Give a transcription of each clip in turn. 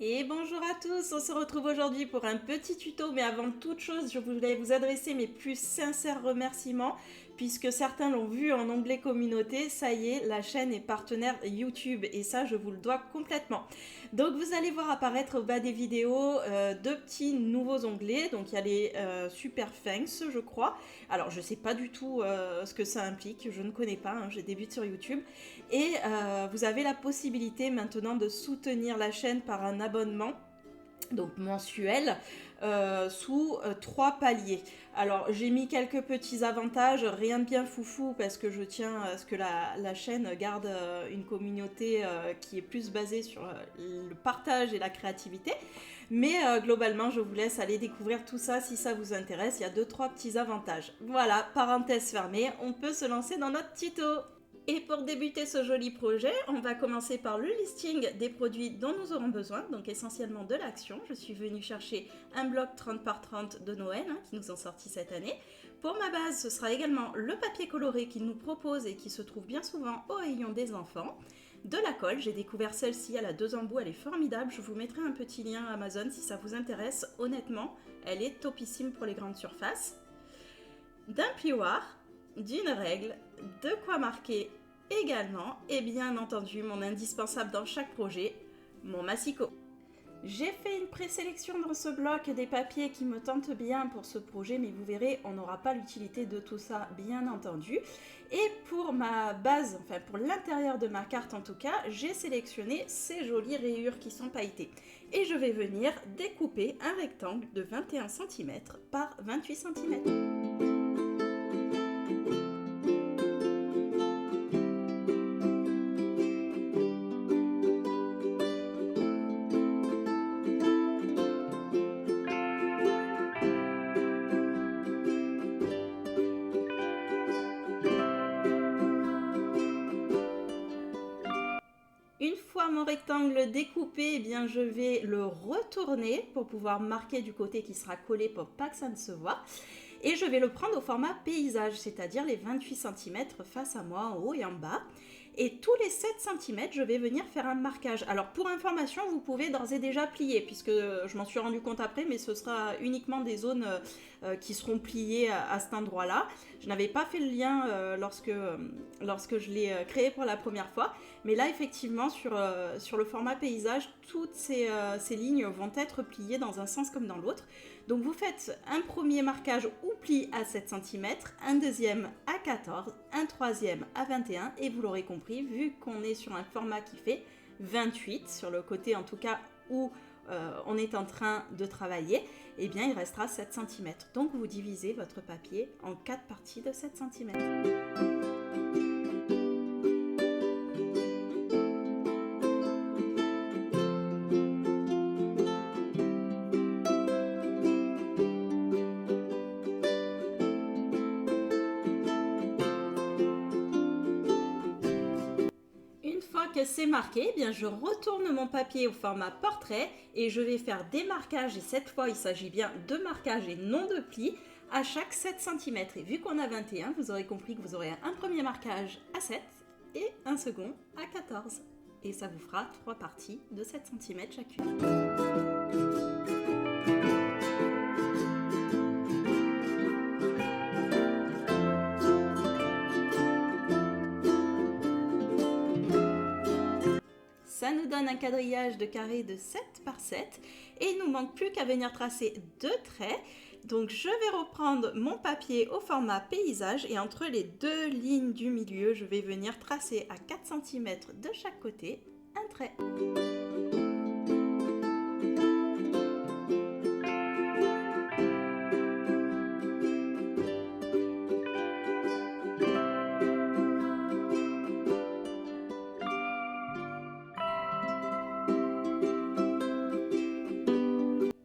Et bonjour à tous, on se retrouve aujourd'hui pour un petit tuto, mais avant toute chose, je voulais vous adresser mes plus sincères remerciements, puisque certains l'ont vu en onglet communauté, ça y est, la chaîne est partenaire YouTube, et ça je vous le dois complètement. Donc vous allez voir apparaître au bas des vidéos deux petits nouveaux onglets, donc il y a les Super Thanks je crois, alors je sais pas du tout ce que ça implique, je ne connais pas, je débute sur YouTube, et vous avez la possibilité maintenant de soutenir la chaîne par un abonnement donc mensuel sous 3 paliers. Alors j'ai mis quelques petits avantages, rien de bien foufou parce que je tiens à ce que la chaîne garde une communauté qui est plus basée sur le partage et la créativité. Mais globalement je vous laisse aller découvrir tout ça si ça vous intéresse, il y a 2-3 petits avantages. Voilà, parenthèse fermée, on peut se lancer dans notre tuto. Et pour débuter ce joli projet, on va commencer par le listing des produits dont nous aurons besoin, donc essentiellement de l'action. Je suis venue chercher un bloc 30 par 30 de Noël qui nous ont sorti cette année. Pour ma base, ce sera également le papier coloré qu'ils nous proposent et qui se trouve bien souvent au rayon des enfants. De la colle, j'ai découvert celle-ci, elle a 2 embouts, elle est formidable. Je vous mettrai un petit lien Amazon si ça vous intéresse. Honnêtement, elle est topissime pour les grandes surfaces. D'un plioir, d'une règle, de quoi marquer également, et bien entendu mon indispensable dans chaque projet, mon massicot. J'ai fait une présélection dans ce bloc des papiers qui me tentent bien pour ce projet, mais vous verrez, on n'aura pas l'utilité de tout ça, bien entendu. Et pour ma base, enfin pour l'intérieur de ma carte en tout cas, j'ai sélectionné ces jolies rayures qui sont pailletées. Et je vais venir découper un rectangle de 21 cm par 28 cm. Une fois mon rectangle découpé, eh bien je vais le retourner pour pouvoir marquer du côté qui sera collé pour pas que ça ne se voit. Et je vais le prendre au format paysage, c'est-à-dire les 28 cm face à moi, en haut et en bas. Et tous les 7 cm, je vais venir faire un marquage. Alors pour information, vous pouvez d'ores et déjà plier, puisque je m'en suis rendu compte après, mais ce sera uniquement des zones qui seront pliées à cet endroit-là. Je n'avais pas fait le lien lorsque je l'ai créé pour la première fois, mais là effectivement sur le format paysage, toutes ces lignes vont être pliées dans un sens comme dans l'autre. Donc vous faites un premier marquage ou pli à 7 cm, un deuxième à 14, un troisième à 21 et vous l'aurez compris, vu qu'on est sur un format qui fait 28, sur le côté en tout cas où on est en train de travailler, eh bien il restera 7 cm. Donc vous divisez votre papier en 4 parties de 7 cm. Que c'est marqué, eh bien je retourne mon papier au format portrait et je vais faire des marquages, et cette fois il s'agit bien de marquages et non de plis, à chaque 7 cm. Et vu qu'on a 21, vous aurez compris que vous aurez un premier marquage à 7 et un second à 14. Et ça vous fera 3 parties de 7 cm chacune. Ça nous donne un quadrillage de carré de 7 par 7 et il nous manque plus qu'à venir tracer 2 traits. Donc je vais reprendre mon papier au format paysage et entre les 2 lignes du milieu, je vais venir tracer à 4 cm de chaque côté un trait.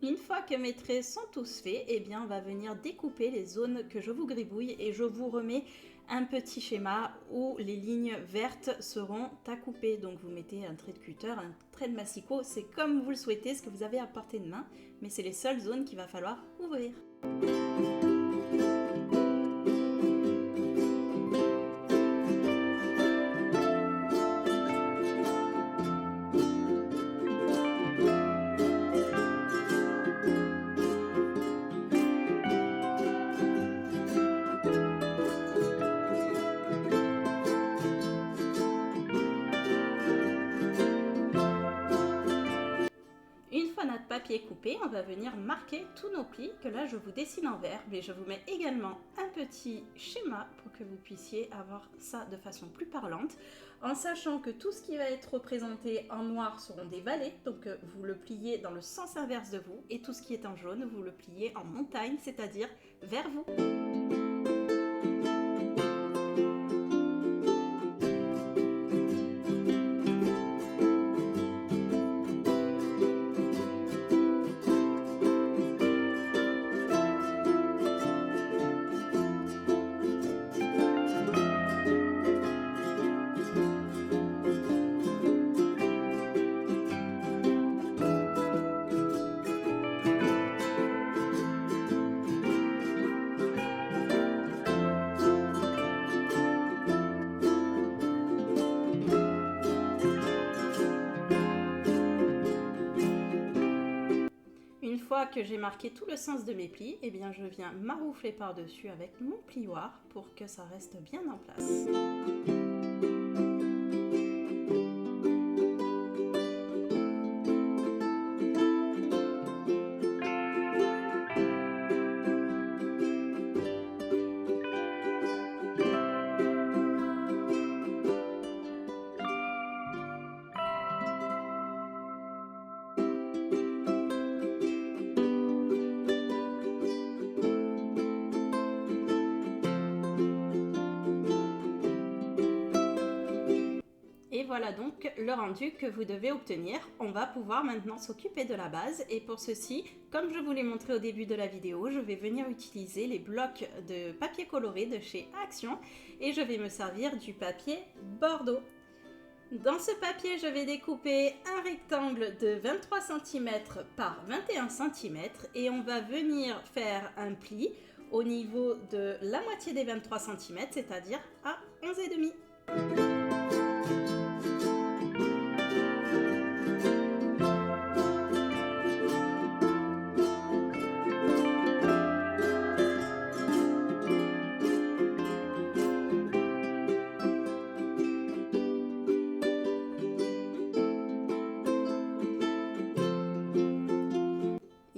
Une fois que mes traits sont tous faits, eh bien on va venir découper les zones que je vous gribouille et je vous remets un petit schéma où les lignes vertes seront à couper. Donc vous mettez un trait de cutter, un trait de massicot, c'est comme vous le souhaitez, ce que vous avez à portée de main, mais c'est les seules zones qu'il va falloir ouvrir. fois notre papier coupé, on va venir marquer tous nos plis que là je vous dessine en vert, mais je vous mets également un petit schéma pour que vous puissiez avoir ça de façon plus parlante, en sachant que tout ce qui va être représenté en noir seront des vallées, donc vous le pliez dans le sens inverse de vous, et tout ce qui est en jaune, vous le pliez en montagne, c'est-à-dire vers vous. Une fois que j'ai marqué tout le sens de mes plis, eh bien je viens maroufler par-dessus avec mon plioir pour que ça reste bien en place. Et voilà donc le rendu que vous devez obtenir. On va pouvoir maintenant s'occuper de la base et pour ceci, comme je vous l'ai montré au début de la vidéo, je vais venir utiliser les blocs de papier coloré de chez Action et je vais me servir du papier Bordeaux. Dans ce papier, je vais découper un rectangle de 23 cm par 21 cm et on va venir faire un pli au niveau de la moitié des 23 cm, c'est-à-dire à 11,5 cm.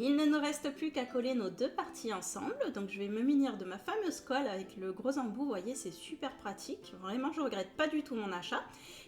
Il ne nous reste plus qu'à coller nos deux parties ensemble, donc je vais me munir de ma fameuse colle avec le gros embout, vous voyez c'est super pratique, vraiment je regrette pas du tout mon achat.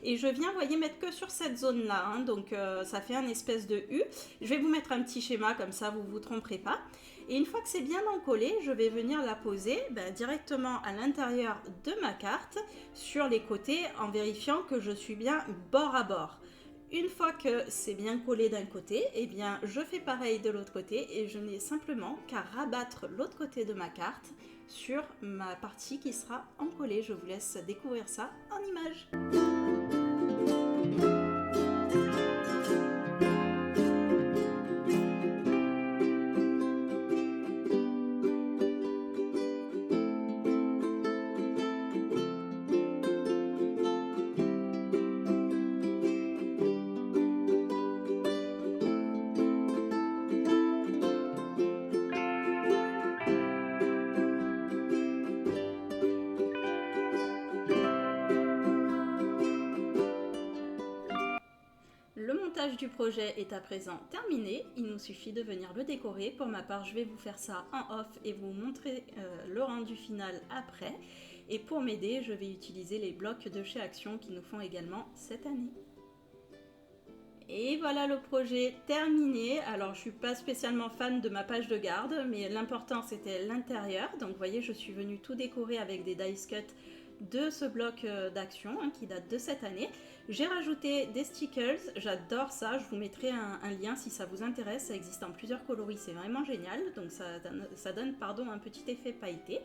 Et je viens, vous voyez, mettre que sur cette zone là, hein, donc ça fait un espèce de U. Je vais vous mettre un petit schéma comme ça vous vous tromperez pas. Et une fois que c'est bien encollé, je vais venir la poser directement à l'intérieur de ma carte, sur les côtés, en vérifiant que je suis bien bord à bord. Une fois que c'est bien collé d'un côté, eh bien je fais pareil de l'autre côté et je n'ai simplement qu'à rabattre l'autre côté de ma carte sur ma partie qui sera encollée. Je vous laisse découvrir ça en images. Le montage du projet est à présent terminé, il nous suffit de venir le décorer. Pour ma part, je vais vous faire ça en off et vous montrer le rendu final après. Et pour m'aider, je vais utiliser les blocs de chez Action qui nous font également cette année. Et voilà le projet terminé. Alors je suis pas spécialement fan de ma page de garde, mais l'important c'était l'intérieur. Donc vous voyez, je suis venue tout décorer avec des dice cut de ce bloc d'Action qui date de cette année. J'ai rajouté des stickers, j'adore ça, je vous mettrai un lien si ça vous intéresse, ça existe en plusieurs coloris, c'est vraiment génial, donc ça donne un petit effet pailleté.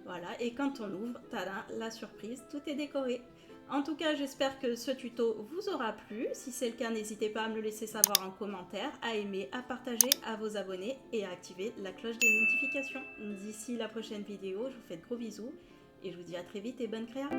Voilà, et quand on l'ouvre, tada, la surprise, tout est décoré. En tout cas, j'espère que ce tuto vous aura plu. Si c'est le cas, n'hésitez pas à me le laisser savoir en commentaire, à aimer, à partager, à vos abonnés et à activer la cloche des notifications. D'ici la prochaine vidéo, je vous fais de gros bisous et je vous dis à très vite et bonne créa.